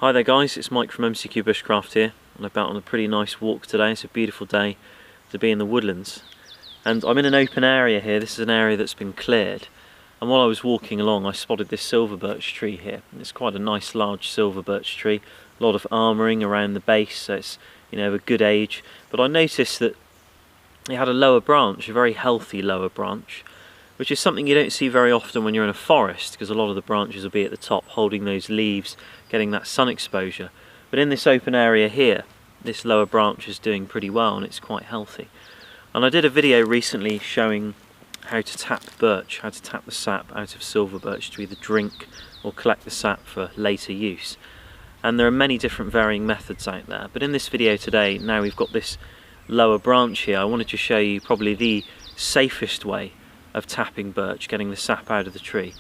Hi there guys, it's Mike from MCQ Bushcraft here. I'm about on a pretty nice walk today. It's a beautiful day to be in the woodlands. And I'm in an open area here. This is an area that's been cleared. And while I was walking along I spotted this silver birch tree here. It's quite a nice large silver birch tree. A lot of armouring around the base, so it's of a good age. But I noticed that it had a lower branch, a very healthy lower branch, which is something you don't see very often when you're in a forest, because a lot of the branches will be at the top holding those leaves, getting that sun exposure. But in this open area here, this lower branch is doing pretty well and it's quite healthy. And I did a video recently showing how to tap birch, how to tap the sap out of silver birch to either drink or collect the sap for later use. And there are many different varying methods out there, but in this video today, now we've got this lower branch here, I wanted to show you probably the safest way of tapping birch, getting the sap out of the tree.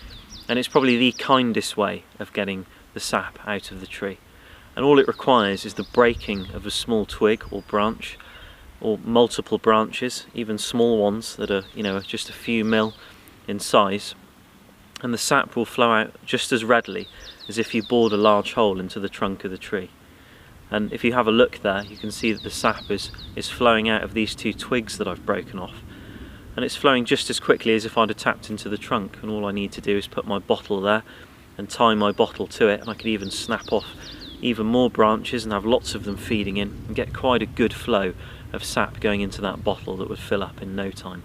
And it's probably the kindest way of getting the sap out of the tree. And all it requires is the breaking of a small twig or branch, or multiple branches, even small ones that are just a few mil in size, and the sap will flow out just as readily as if you bored a large hole into the trunk of the tree. And if you have a look there, you can see that the sap is flowing out of these two twigs that I've broken off. And it's flowing just as quickly as if I'd have tapped into the trunk, and all I need to do is put my bottle there and tie my bottle to it, and I could even snap off even more branches and have lots of them feeding in and get quite a good flow of sap going into that bottle that would fill up in no time.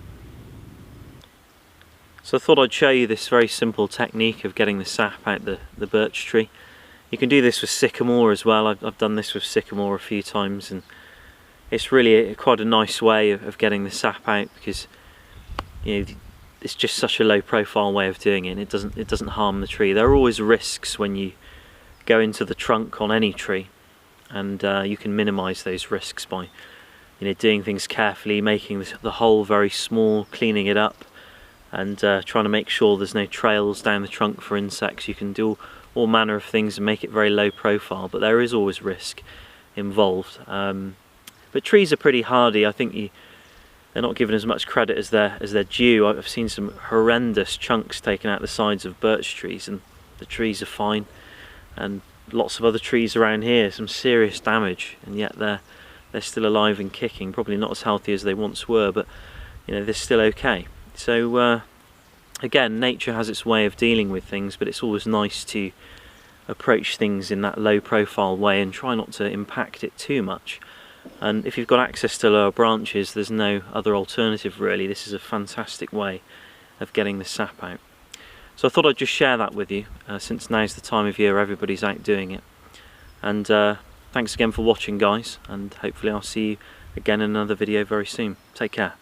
So I thought I'd show you this very simple technique of getting the sap out the birch tree. You can do this with sycamore as well. I've done this with sycamore a few times, and it's really quite a nice way of getting the sap out, because it's just such a low profile way of doing it, and it doesn't harm the tree. There are always risks when you go into the trunk on any tree, and you can minimise those risks by doing things carefully, making the hole very small, cleaning it up, and trying to make sure there's no trails down the trunk for insects. You can do all manner of things and make it very low profile, but there is always risk involved. But trees are pretty hardy. I think they're not given as much credit as they're due. I've seen some horrendous chunks taken out the sides of birch trees, and the trees are fine. And lots of other trees around here, some serious damage, and yet they're still alive and kicking. Probably not as healthy as they once were, but they're still okay. So again, nature has its way of dealing with things, but it's always nice to approach things in that low profile way and try not to impact it too much. And if you've got access to lower branches, there's no other alternative really. This is a fantastic way of getting the sap out. So I thought I'd just share that with you, since now's the time of year everybody's out doing it. And thanks again for watching guys, and hopefully I'll see you again in another video very soon. Take care.